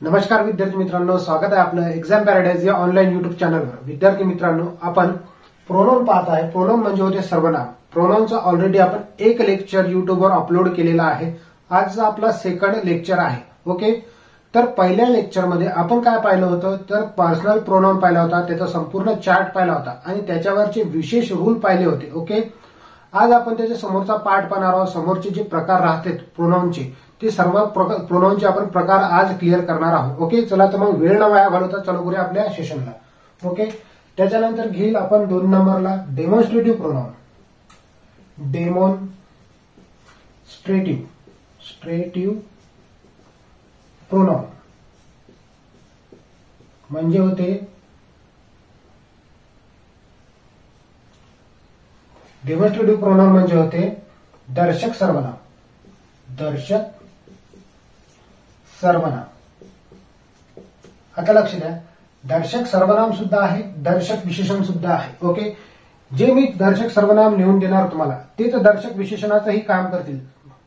नमस्कार विद्यार्थी मित्रांनो, स्वागत आहे आपलं एक्झाम पॅराडाइज या ऑनलाईन युट्यूब चॅनलवर। विद्यार्थी मित्रांनो, आपण प्रोनाउन पाहत आहे। प्रोनाउन म्हणजे होते सर्वनाम। प्रोनाउनचा ऑलरेडी आपण एक लेक्चर युट्यूबवर अपलोड केलेला आहे। आजचा आपला सेकंड लेक्चर आहे। ओके, तर पहिल्या लेक्चरमध्ये आपण काय पाहिलं होतं, तर पर्सनल प्रोनाउन पाहिला होता, त्याचा संपूर्ण चार्ट पाहिला होता आणि त्याच्यावरचे विशेष रूल पाहिले होते। ओके, आज आपण त्याच्या समोरचा पार्ट पाहणार आहोत। समोरचे जे प्रकार राहतात प्रोनाउनचे, ते सर्व प्रोनाउनचे आपण प्रकार आज क्लिअर करणार आहोत। ओके, चला तर मग वेळ न वाया घालवता चालू करूया आपल्या सेशनला। ओके, त्याच्यानंतर घेईल आपण 2 नंबरला डेमॉन्स्ट्रेटिव्ह प्रोनाउन। स्ट्रेटिव्ह प्रोनाउन म्हणजे होते डेमॉन्स्ट्रेटिव्ह प्रोनाउन म्हणजे होते दर्शक सर्वनाम। आता लक्ष द्या, दर्शक सर्वनाम सुद्धा आहे, दर्शक विशेषण सुद्धा आहे। ओके, जे मी दर्शक सर्वनाम लिहून देणार तुम्हाला तेच दर्शक विशेषणाचंही काम करतील।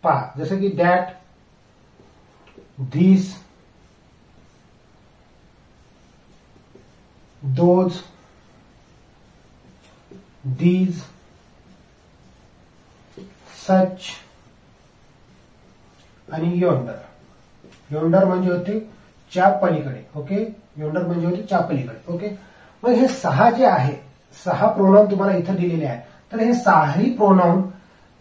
पहा, जसं की दॅट, धीस, दोज, दीज, सच आणि योंडर। योंडर म्हणजे होते च्या पलीकडे। ओके, योंडर म्हणजे होते च्या पलीकडे। ओके, मग हे 6 जे आहे, 6 प्रोनाउन तुम्हाला इथे दिलेले आहे। तर हे 6ही प्रोनाउन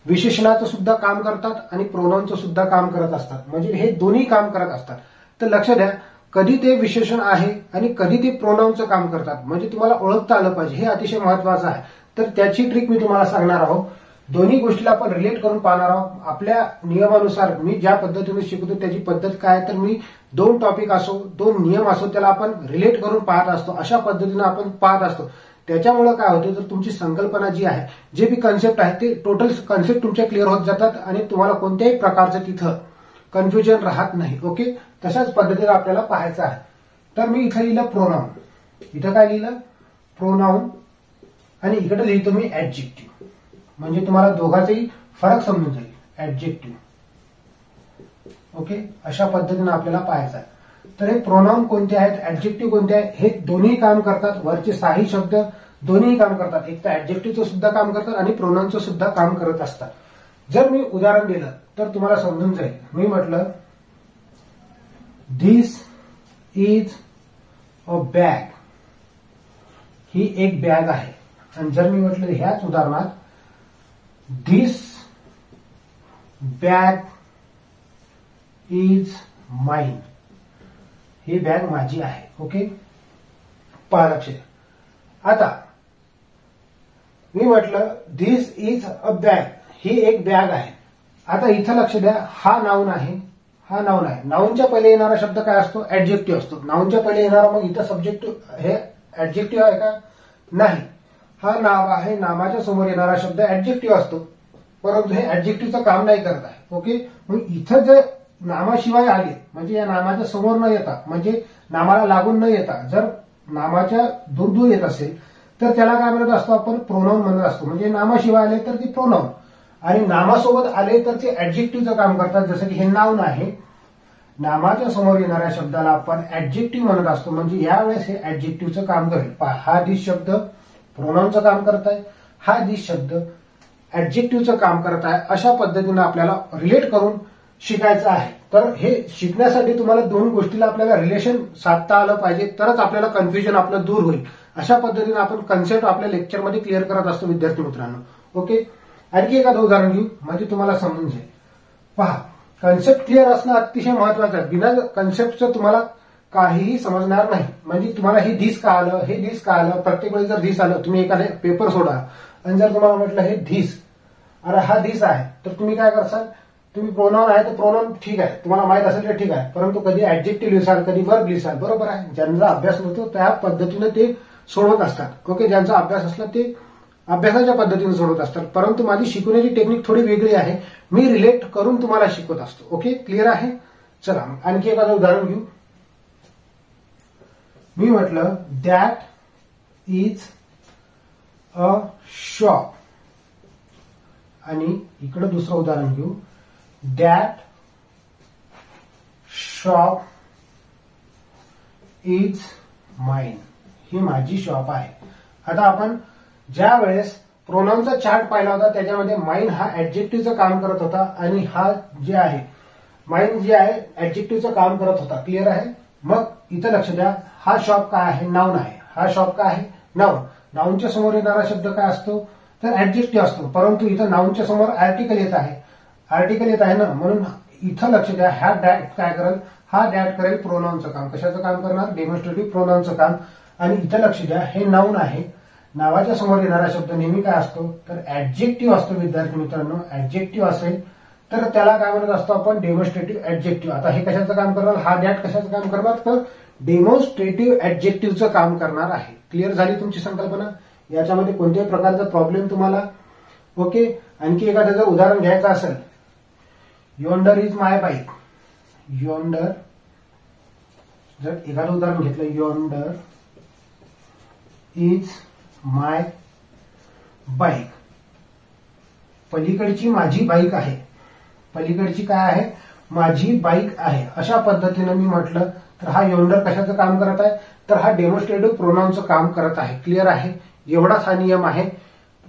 विशेषणाचं सुद्धा काम करतात आणि प्रोनाउनचं सुद्धा काम करत असतात, म्हणजे हे दोन्ही काम करत असतात। तर लक्ष द्या, कधी ते विशेषण आहे आणि कधी ते प्रोनाउनचं काम करतात, म्हणजे तुम्हाला ओळखता आलं पाहिजे, हे अतिशय महत्वाचं आहे। तर त्याची ट्रिक मी तुम्हाला सांगणार आहोत। दोन्ही गोष्टीला आपण रिलेट करून पाहणार आहोत। आपल्या नियमानुसार मी ज्या पद्धतीने शिकवतो त्याची पद्धत काय, तर मी 2 टॉपिक असो, 2 नियम असो, त्याला आपण रिलेट करून पाहत असतो। अशा पद्धतीने आपण पाहत असतो। त्याच्यामुळे काय होते, तर तुमची संकल्पना जी आहे, जे बी कन्सेप्ट आहे, ते टोटल कन्सेप्ट तुमच्या क्लिअर होत जातात आणि तुम्हाला कोणत्याही प्रकारचं तिथं कन्फ्युजन राहत नाही। ओके, तशाच पद्धतीने आपल्याला पाहायचं आहे। तर मी इथं लिहिलं प्रोनाउन, इथं काय लिहिलं प्रोनाउन, आणि इकडे लिहितो मी ऍडजेक्टिव्ह, म्हणजे तुम्हाला दोघांचाही फरक समजून जाईल। ऍडजेक्टिव्ह, ओके, अशा पद्धतीने आपल्याला पाहायचं आहे। तर हे प्रोनाउन कोणते आहेत, ऍडजेक्टिव्ह कोणते आहेत, हे दोन्ही काम करतात। वरचे 6ही शब्द दोन्ही काम करतात, एक तर ऍडजेक्टिव्हचं सुद्धा काम करतात आणि प्रोनाउनचं सुद्धा काम करत असतात। जर मी उदाहरण दिलं तर तुम्हाला समजून जाईल। मी म्हटलं धिस इज अ बॅग, ही एक बॅग आहे। आणि जर मी म्हटलं ह्याच उदाहरणात this bag is mine, he bag माझी आहे। ओके, पहा, लक्ष द्या। आता मी म्हटलं धिस इज अ बॅग, ही एक बॅग आहे। आता इथं लक्ष द्या, हा नाउन आहे, हा नाउन आहे। नाउनच्या पहिले येणारा शब्द काय असतो, ऍडजेक्टिव्ह असतो। नाउनच्या पहिले येणारा, मग इथं सब्जेक्टिव्ह, हे ऍडजेक्टिव्ह आहे का, नाही, हा नाव आहे, नामाच्या समोर येणारा शब्द ऍडजेक्टिव्ह असतो, परंतु हे ऍडजेक्टिव्हचं काम नाही करत आहे। ओके, मग इथं जर नामाशिवाय आले, म्हणजे या नामाच्या समोर न येता, म्हणजे नामाला लागून न येता, जर नामाच्या दूर येत असेल तर त्याला काय म्हणत असतो आपण, प्रोनाउन म्हणत असतो। म्हणजे नामाशिवाय आले तर ते प्रोनाउन, आणि नामासोबत आले तर ते ऍडजेक्टिव्हचं काम करतात। जसं की हे नाउन आहे, नामाच्या समोर येणाऱ्या शब्दाला आपण ऍडजेक्टिव्ह म्हणत असतो, म्हणजे यावेळेस हे ऍडजेक्टिव्हचं काम करेल। हा दिस शब्द प्रोनाउनचं काम करत आहे, हा दिस शब्द ऍडजेक्टिव्हचं काम करत आहे। अशा पद्धतीने आपल्याला रिलेट करून शिकायचं आहे। तर हे शिकण्यासाठी तुम्हाला 2 गोष्टीला आपल्याला रिलेशन साधता आलं पाहिजे, तरच आपल्याला कन्फ्युजन आपलं दूर होईल। अशा पद्धतीने आपण कन्सेप्ट आपल्या लेक्चरमध्ये क्लिअर करत असतो विद्यार्थी मित्रांनो। ओके, आणखी एखादं उदाहरण घेऊ, म्हणजे तुम्हाला समजून जाईल। पहा, कन्सेप्ट क्लिअर असणं अतिशय महत्वाचं आहे। बिना कन्सेप्टचं तुम्हाला काहीही समजणार नाही। म्हणजे तुम्हाला हे धीस का आलं, हे धीस का आलं, प्रत्येक वेळी जर धीस आलं, तुम्ही एखादे पेपर सोडा आणि जर तुम्हाला म्हटलं हे धीस, अरे हा धीस आहे, तर तुम्ही काय करसाल, तुम्ही प्रोनाउन आहे तर प्रोनाउन ठीक आहे, तुम्हाला माहित असेल तर ठीक आहे, परंतु कधी ऍडजेक्टिव्ह लिहिसाल, कधी वर्ब लिहिसाल, बरोबर आहे। ज्यांचा अभ्यास नसतो त्या पद्धतीने ते सोडवत असतात। ओके, ज्यांचा अभ्यास असला ते अभ्यासाच्या पद्धतीने सोडवत असतात, परंतु माझी शिकवण्याची टेक्निक थोडी वेगळी आहे। मी रिलेट करून तुम्हाला शिकवत असतो। ओके, क्लिअर आहे। चला आणखी एखादं उदाहरण घेऊ। मी म्हटलं दॅट इज अ शॉप, आणि इकडे दुसरं उदाहरण घेऊ, दॅट शॉप इज माइन, ही माझी शॉप आहे. आता आपण ज्या वेळेस प्रोनाउनचा चार्ट पाहिला होता त्याच्यामध्ये माइन हा ऍडजेक्टिव्हचं काम करत होता आणि हा जे आहे माइन जे आहे ऍडजेक्टिव्हचं काम करत होता. क्लिअर आहे. मग इथं लक्ष द्या, हा शॉप काय आहे? नाउन आहे. हा शॉप काय आहे? नाउन. नाउनच्या समोर येणारा शब्द काय असतो? तर ऍडजेक्टिव्ह असतो. परंतु इथं नाउनच्या समोर आर्टिकल येत आहे. आर्टिकल येत आहे ना, म्हणून इथं लक्ष द्या, हा डॅट काय करेल? हा डॅट करेल प्रोनाउनचं काम. कशाचं काम करणार? डेमॉन्स्ट्रेटिव्ह प्रोनाउनचं काम. आणि इथं लक्ष द्या, हे नाउन आहे. नावाच्या समोर येणारा शब्द नेहमी काय असतो? तर ऍडजेक्टिव्ह असतो. विद्यार्थी मित्रांनो, ऍडजेक्टिव्ह असेल तर त्याला काय म्हणत असतो आपण? Demonstrative adjective. आता हे कशाचं काम करणार? हा डॅट कशाचं काम करणार? तर डेमॉन्स्ट्रेटिव्ह ऍडजेक्टिव्हचं काम करणार आहे. क्लिअर झाली तुमची संकल्पना? याच्यामध्ये कोणत्याही प्रकारचा प्रॉब्लेम तुम्हाला? ओके. आणखी एखादं जर उदाहरण घ्यायचं असेल, yonder is my bike. Yonder, जर एखादं उदाहरण घेतलं, योंडर इज माय बाईक. पलीकडची माझी बाईक आहे. पलीकडची काय आहे? माझी बाईक आहे. अशा पद्धतीनं मी म्हटलं तर हा योंडर कशाचं काम करत आहे? तर हा डेमॉन्स्ट्रेटिव्ह प्रोनाउनचं काम करत आहे. क्लिअर आहे. एवढाच हा नियम आहे.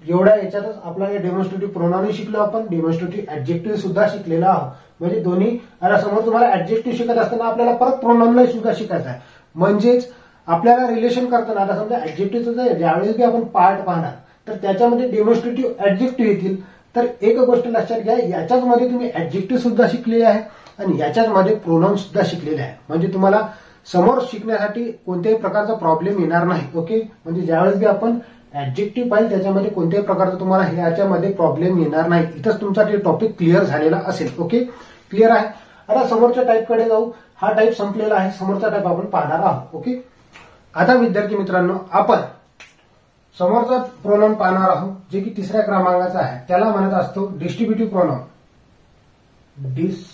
एवढ्या याच्यातच आपल्याला डेमॉन्स्ट्रेटिव्ह प्रोनाउन शिकलो आपण, डेमॉन्स्ट्रेटिव्ह ऍडजेक्टिव्ह सुद्धा शिकलेला आहोत. म्हणजे दोन्ही. आता समोर तुम्हाला ऍडजेक्टिव्ह शिकत असताना आपल्याला परत प्रोनाउनला सुद्धा शिकायचं आहे. म्हणजेच आपल्याला रिलेशन करताना, आता समजा ऍडजेक्टिव्हचं ज्यावेळेस बी आपण पार्ट पाहणार तर त्याच्यामध्ये डेमॉन्स्ट्रेटिव्ह ऍडजेक्टिव्ह येतील. तर एक गोष्ट लक्षात घ्या, याच्याच मध्ये तुम्ही ऍडजेक्टिव्ह सुद्धा शिकलेले आहे आणि याच्याच मध्ये प्रोनाउन सुद्धा शिकलेले आहे. म्हणजे तुम्हाला समोर शिकण्यासाठी कोणत्याही प्रकारचा प्रॉब्लेम येणार नाही. ओके. म्हणजे ज्यावेळेस बी आपण ऍडजेक्टिव्ह पाहिजे त्याच्यामध्ये कोणत्याही प्रकारचा तुम्हाला याच्यामध्ये प्रॉब्लेम येणार नाही. इथंच तुमचा ते टॉपिक क्लिअर झालेला असेल. ओके. क्लिअर आहे. आता समोरच्या टाईपकडे जाऊ. हा टाईप संपलेला आहे. समोरचा टाईप आपण पाहणार आहोत. ओके. आता विद्यार्थी मित्रांनो, आपण समोरचा प्रोनाउन पाहणार आहोत, जे की तिसऱ्या क्रमांकाचा आहे. त्याला म्हणत असतो distributive pronoun. Distributive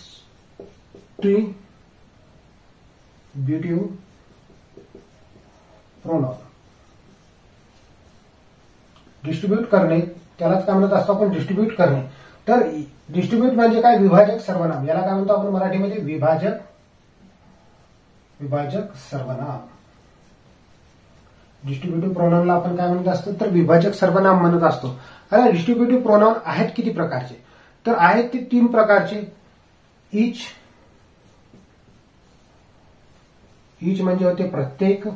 pronoun. Distribute करणे, त्यालाच काय म्हणत असतो आपण? डिस्ट्रीब्यूट करणे. तर डिस्ट्रीब्यूट म्हणजे काय? विभाजक सर्वनाम. याला काय म्हणतो आपण मराठीमध्ये? विभाजक सर्वनाम. डिस्ट्रीब्युटिव्ह प्रोनाउनला आपण काय म्हणत असतो? तर विभाजक सर्वनाम म्हणत असतो. आता डिस्ट्रीब्युटिव्ह प्रोनाउन आहेत किती प्रकारचे? तर आहेत ते 3 प्रकारचे. ईच म्हणजे होते प्रत्येक,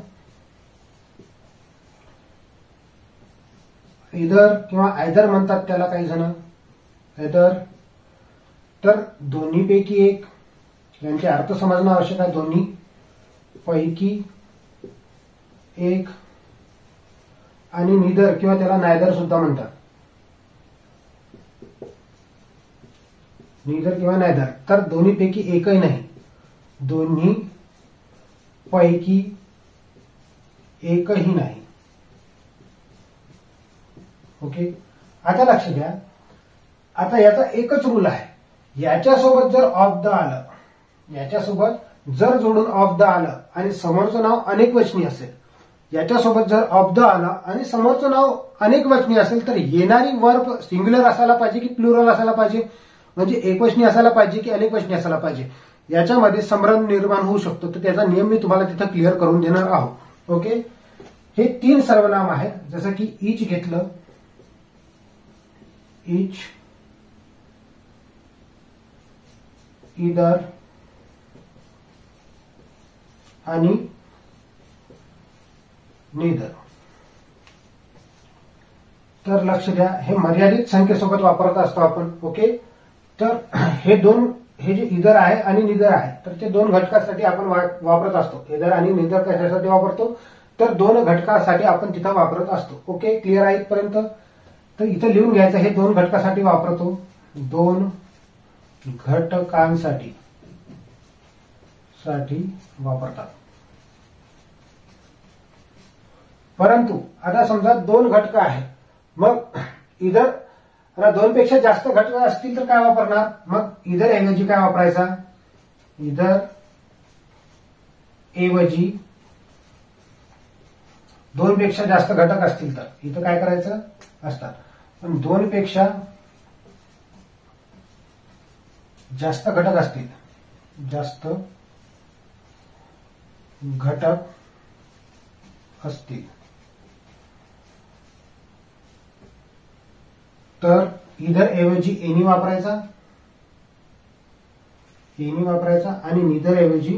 इधर किंवा आयदर म्हणतात त्याला काही जण. आयदर तर दोन्हीपैकी एक. यांचे अर्थ समजणं आवश्यक आहे. दोन्ही पैकी एक. आणि निदर किंवा त्याला नायदर सुद्धा म्हणतात. निदर किंवा नायदर. तर दोन्हीपैकी एकही नाही. दोन्ही पैकी एकही नाही. ओके. आता लक्ष द्या, आता याचा एकच रूल आहे. याच्यासोबत जर ऑफ द आलं, याच्यासोबत जर जोडून ऑफ द आलं आणि समोरचं नाव अनेक वचनी असेल, याच्यासोबत जर ऑफ द आला आणि समोरचं नाव अनेक वचनी असेल तर येणारी वर्ब सिंग्युलर असायला पाहिजे की प्लुरल असायला पाहिजे? म्हणजे एकवचनी असायला पाहिजे की अनेक वचनी असायला पाहिजे? याच्यामध्ये संभ्रम निर्माण होऊ शकतो. तर त्याचा नियम मी तुम्हाला तिथं क्लिअर करून देणार आहोत. ओके. हे 3 सर्वनाम आहेत. जसं की ईच घेतलं, ईच, इदर आणि निदर. तर लक्ष द्या, हे मर्यादित संख्येसोबत वापरत असतो आपण. ओके. तर हे जे इदर आहे आणि निदर आहे तर ते 2 घटकासाठी आपण वापरत असतो. इदर आणि निदर कशासाठी वापरतो? तर 2 घटकासाठी आपण तिथं वापरत असतो. ओके. क्लिअर आहे इथपर्यंत? तर इथं लिहून घ्यायचं, हे 2 घटकासाठी वापरतो. 2 घटकांसाठी वापरतात. परंतु आता समजा 2 घटक आहे, मग इधर 2 पेक्षा जास्त घटक असतील तर काय वापरणार? मग इधर ऐवजी काय वापरायचा? इधर ऐवजी 2 पेक्षा जास्त घटक असतील तर इथं काय करायचं? असतात. पण 2 पेक्षा जास्त घटक असतील, जास्त घटक असतील तर इधर ऐवजी एनी वापरायचा, आणि निदर ऐवजी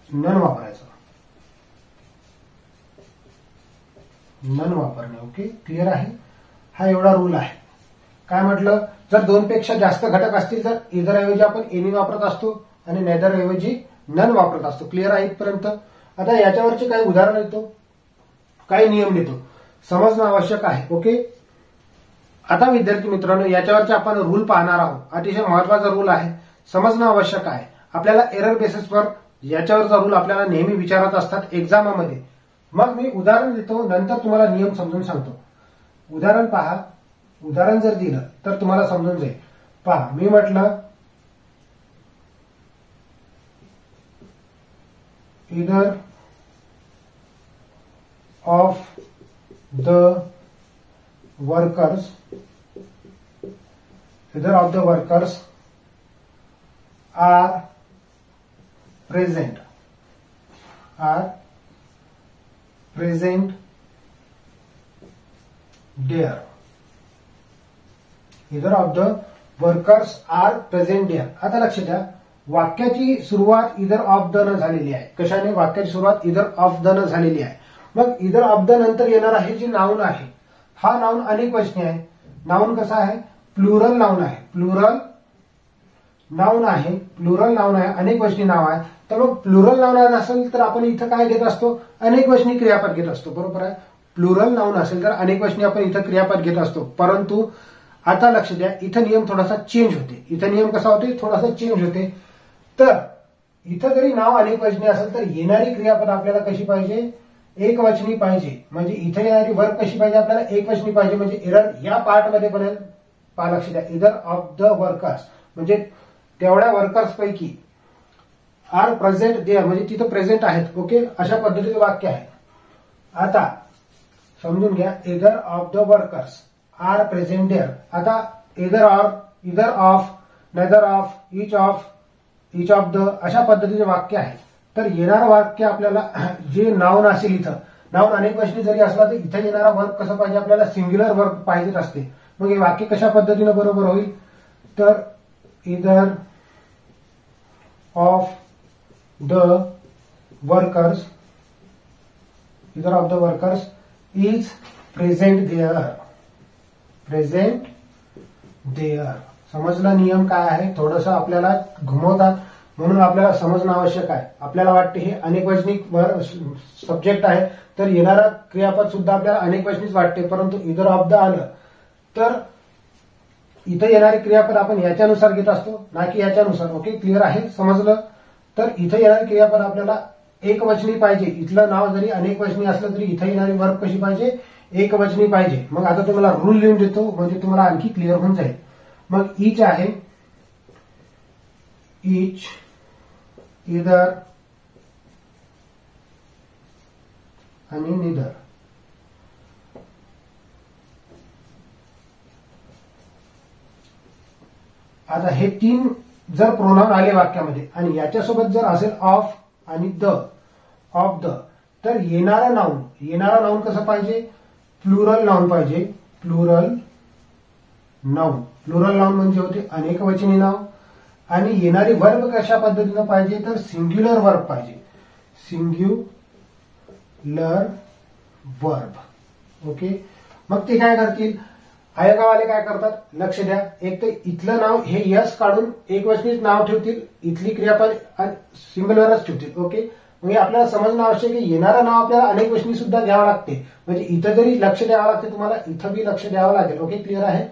नन वापरायचं, नन वापरणे. ओके, क्लिअर आहे. हा एवढा रूल आहे. काय म्हटलं, जर दोनपेक्षा जास्त घटक असतील तर इधर ऐवजी आपण एनी वापरत असतो आणि नेदर ऐवजी नन वापरत असतो. क्लिअर आहे इथपर्यंत. आता याच्यावरचे काही उदाहरण देतो, काही नियम देतो, समजणं आवश्यक आहे. ओके, आता विद्यार्थी मित्रांनो याच्यावरचे आपण रूल पाहणार आहोत. अतिशय महत्वाचा रूल आहे, समजणं आवश्यक आहे. आपल्याला एरर बेसिसवर याच्यावरचा रूल आपल्याला नेहमी विचारत असतात एक्झाममध्ये. मग मी उदाहरण देतो, नंतर तुम्हाला नियम समजून सांगतो. उदाहरण पहा. उदाहरण जर दिलं तर तुम्हाला समजून जाईल. पहा, मी म्हटलं either of the workers are present there. Either of the workers are present there. आता लक्ष द्या, वाक्याची सुरुवात इधर ऑफ द न झालेली आहे. कशाने? वाक्याची सुरुवात इधर ऑफ द न झालेली आहे. मग इधर ऑफ द नंतर येणार आहे जे नाउन आहे, हा नाउन अनेक वचनी आहे. नाउन कसा आहे? प्लुरल नाउन आहे. प्लुरल नाउन आहे, अनेक वचनी नाव आहे. तर मग प्लुरल नाउन असेल तर आपण इथं काय घेत असतो? अनेक वचनी क्रियापद घेत असतो. बरोबर आहे. प्लुरल नाउन असेल तर अनेक वचनी आपण इथं क्रियापद घेत असतो. परंतु आता लक्ष द्या, इथं नियम थोडासा चेंज होते. इथं नियम कसा होते? थोडासा चेंज होते. तर इथं जरी नाव अनेक वचनी असेल तर येणारी क्रियापद आपल्याला कशी पाहिजे? एक वचनी पाहिजे. म्हणजे इथे येणारी वर्ब कशी पाहिजे? आपल्याला एक वचनी पाहिजे. म्हणजे एरर या पार्टमध्ये बनेल. पहा, लक्ष द्या, इधर ऑफ द वर्कर्स म्हणजे तेवढ्या वर्कर्स पैकी आर प्रेझेंट देअर म्हणजे तिथं प्रेझेंट आहेत. ओके, अशा पद्धतीचं वाक्य आहे. आता समजून घ्या, either of the workers are present there. आता either of, neither of, each of the अशा पद्धतीचे वाक्य आहे. तर येणारं वाक्य आपल्याला जे नाउन असेल, इथं नाउन अनेक वचनी जरी असला तर इथं येणारा वर्ब कसं पाहिजे? आपल्याला सिंग्युलर वर्ब पाहिजेच असते. मग हे वाक्य कशा पद्धतीने बरोबर होईल? तर either of the workers is present there. समजला नियम काय आहे? थोडंसं आपल्याला घुमवतात म्हणून आपल्याला समजणं आवश्यक आहे. आपल्याला वाटते हे अनेक वचनी सब्जेक्ट आहे तर येणारा क्रियापद सुद्धा आपल्याला अनेक वचनीच वाटते. परंतु इधर ऑफ द आलं तर इथं येणारे क्रियापद आपण याच्यानुसार घेत असतो, ना की याच्यानुसार. ओके, क्लिअर आहे? समजलं? तर इथं येणारे क्रियापद आपल्याला एक वचनी पाहिजे. इथलं नाव जरी अनेक वचनी असलं तरी इथं येणारी वर्ब कशी पाहिजे? एक वचनी पाहिजे. मग आता तुम्हाला रूल लिहून देतो म्हणजे तुम्हाला आणखी क्लिअर होऊन जाईल. मग ईच आहे, ईच, इधर आणि निदर. आता हे तीन जर प्रोनाउन आले वाक्यामध्ये आणि याच्यासोबत जर असेल ऑफ आणि द, तर येणारा नाउन कसं पाहिजे? प्लुरल नाउन पाहिजे. प्लुरल नाउन म्हणजे होते अनेक वचनी नाव. आणि येणारी वर्ब कशा पद्धतीनं पाहिजे? तर सिंग्युलर वर्ब पाहिजे. Singular verb. ओके, मग ते काय करतील? आयोगावाले काय करतात? लक्ष द्या, एक तर इथलं नाव हे यस काढून एक वचनीच नाव ठेवतील, इथली क्रियापद सिंग्युलरच ठेवतील. ओके, म्हणजे आपल्याला समजणं आवश्यक आहे येणारं नाव आपल्याला अनेक वचनी सुद्धा घ्यावं लागते. म्हणजे इथं जरी लक्ष द्यावं लागते तुम्हाला, इथं बी लक्ष द्यावं लागेल. ओके, क्लिअर आहे?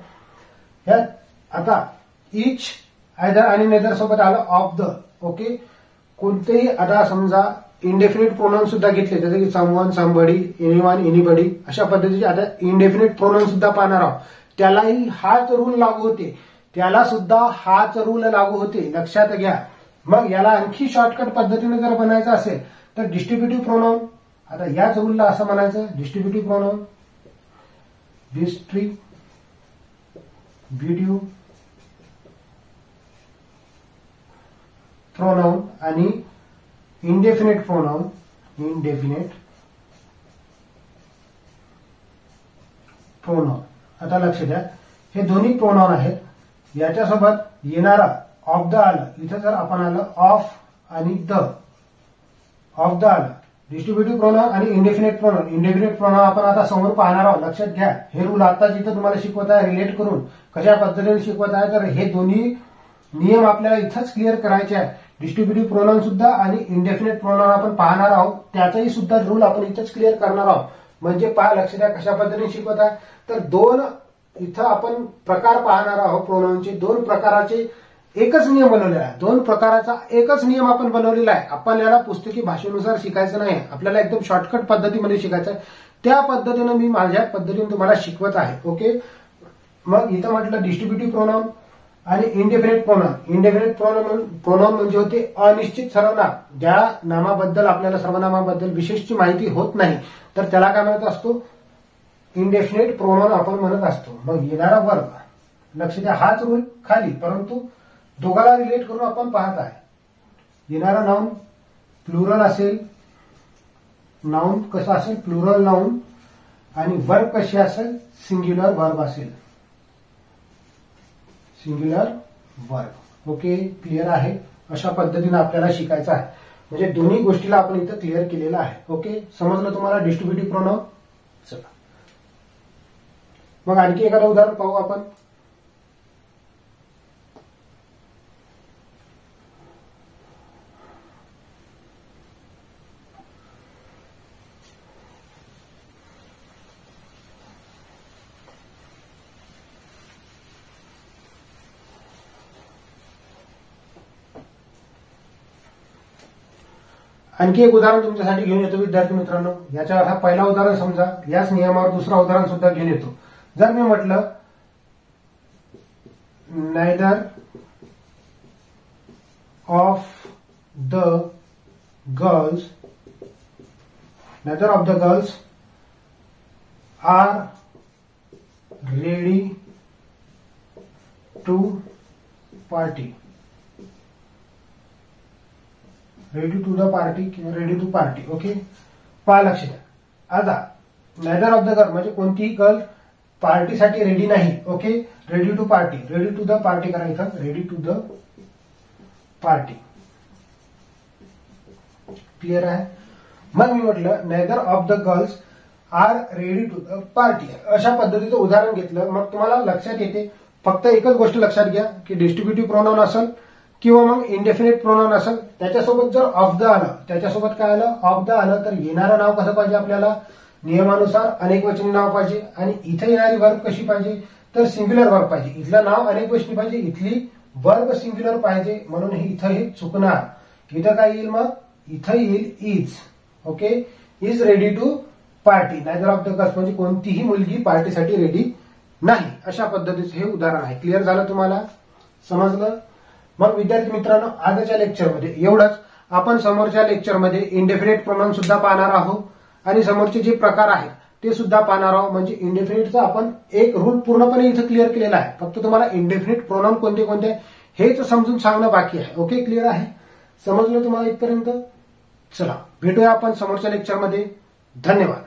आता इच, आयदर आणि नेदर सोबत आलं ऑफ द. ओके, कोणतेही आता समजा इंडेफिनिट प्रोनाउन सुद्धा घेतले जसे की समवन, समबडी, एनीवन, एनीबडी अशा पद्धतीचे आता इंडेफिनिट प्रोनाउन सुद्धा पाहणार आहोत. त्यालाही हाच रूल लागू होते. त्याला सुद्धा हाच रूल लागू होते, लक्षात घ्या. मग याला आणखी शॉर्टकट पद्धतीने जर बनायचं असेल तर डिस्ट्रीब्युटिव्ह प्रोनाउन. आता याच रूलला असं म्हणायचं डिस्ट्रीब्युटिव्ह डिस्ट्रीब्युटिव्ह प्रोनाउन आणि इंडेफिनेट प्रोनाउन. Indefinite pronoun. आता लक्ष द्या, हे दोन्ही प्रोनाउन आहेत. याच्यासोबत येणारा ऑफ द आलं. इथं जर आपण आलं ऑफ आणि द, ऑफ द आलं. डिस्ट्रीब्युटिव्ह प्रोनाउन आणि इंडेफिनेट प्रोनाउन. इंडेफिनेट प्रोनाउन आपण आता समोर पाहणार आहोत. लक्षात घ्या, हे रूल आता जिथं तुम्हाला शिकवत आहे रिलेट करून कशा पद्धतीने शिकवत आहे, तर हे दोन्ही नियम आपल्याला इथंच क्लिअर करायचे आहे. डिस्ट्रीब्युटिव्ह प्रोनाउन सुद्धा आणि इंडेफिनेट प्रोनाउन आपण पाहणार आहोत. त्याचाही सुद्धा रूल आपण इथंच क्लिअर करणार आहोत. म्हणजे पहा, लक्ष द्या कशा पद्धतीने शिकवत आहे. तर दोन इथं आपण प्रकार पाहणार आहोत प्रोनाउनचे. दोन प्रकाराचे एकच नियम बनवलेला आहे. दोन प्रकाराचा एकच नियम आपण बनवलेला आहे. आपण याला पुस्तकी भाषेनुसार शिकायचं नाही, आपल्याला एकदम शॉर्टकट पद्धतीमध्ये शिकायचं आहे. त्या पद्धतीनं मी माझ्या पद्धतीने तुम्हाला शिकवत आहे. ओके. मग इथं म्हटलं डिस्ट्रीब्युटिव्ह प्रोनाउन आणि इंडेफिनेट प्रोनाउन. इंडेफिनेट प्रोनाउन म्हणजे होते अनिश्चित सर्वनाम. ज्या नामाबद्दल आपल्याला सर्वनामाबद्दल विशेषची माहिती होत नाही, तर त्याला काय म्हणत असतो, इंडेफिनेट प्रोनाउन आपण म्हणत असतो. मग येणारा वर्ब, लक्ष द्या, हाच रूल खाली, परंतु दोघाला रिलेट करून आपण पाहत आहे. येणारा नाउन प्लुरल असेल. नाउन कसं असेल, प्लुरल नाउन. आणि वर्ब कशी असेल, सिंग्युलर वर्ब असेल. Singular verb. ओके, क्लिअर आहे. अशा पद्धतीने आपल्याला शिकायचं आहे. म्हणजे दोन्ही गोष्टीला आपण इथं क्लिअर केलेलं आहे. ओके, समजलं तुम्हाला डिस्ट्रीब्युटिव्ह प्रोनाउन. चला मग आणखी एखादं उदाहरण पाहू आपण. आणखी एक उदाहरण तुमच्यासाठी घेऊन येतो विद्यार्थी मित्रांनो. याच्यावर हा पहिला उदाहरण समजा. याच नियमावर दुसरा उदाहरण सुद्धा घेऊन येतो. जर मी म्हटलं neither of the girls are ready to party. Ready to the party किंवा रेडी टू पार्टी. ओके, पहा, लक्ष द्या. आता नायदर ऑफ द गर्ल म्हणजे कोणतीही गर्ल पार्टीसाठी रेडी नाही. Okay, ready to party. Ready to the party करा इथं. Ready to the party. Clear आहे. मग मी म्हटलं neither of the girls are ready to the party. अशा पद्धतीचं उदाहरण घेतलं. मग तुम्हाला लक्षात येते, फक्त एकच गोष्ट लक्षात घ्या की डिस्ट्रीब्युटिव्ह प्रोनाउन असेल किंवा मग इंडेफिनेट प्रोनाउन असेल, त्याच्यासोबत जर ऑफ द आलं, त्याच्यासोबत काय आलं, ऑफ द आलं, तर येणारं नाव कसं पाहिजे आपल्याला, नियमानुसार अनेकवचनी नाव पाहिजे. आणि इथे येणारी वर्ब कशी पाहिजे, तर सिंग्युलर वर्ब पाहिजे. इथलं नाव अनेकवचनी पाहिजे, इथली वर्ब सिंग्युलर पाहिजे. म्हणून इथं हे चुकणार. इथं काय येईल, मग इथं येईल is. Okay, is ready to party. Neither of the girls म्हणजे कोणतीही मुलगी पार्टीसाठी रेडी नाही. अशा पद्धतीचं हे उदाहरण आहे. क्लिअर झालं तुम्हाला, समजलं. मग विद्यार्थी मित्रांनो, आजच्या लेक्चरमध्ये एवढंच. आपण समोरच्या लेक्चरमध्ये इंडेफिनेट प्रोनाउन सुद्धा पाहणार आहोत आणि समोरचे जे प्रकार आहेत ते सुद्धा पाहणार आहोत. म्हणजे इंडेफिनेटचा आपण एक रूल पूर्णपणे इथं क्लिअर केलेला आहे. फक्त तुम्हाला इंडेफिनेट प्रोनाउन कोणते कोणते हेच समजून सांगणं बाकी आहे. ओके, क्लिअर आहे, समजलं तुम्हाला इथपर्यंत. चला भेटूया आपण समोरच्या लेक्चरमध्ये. धन्यवाद.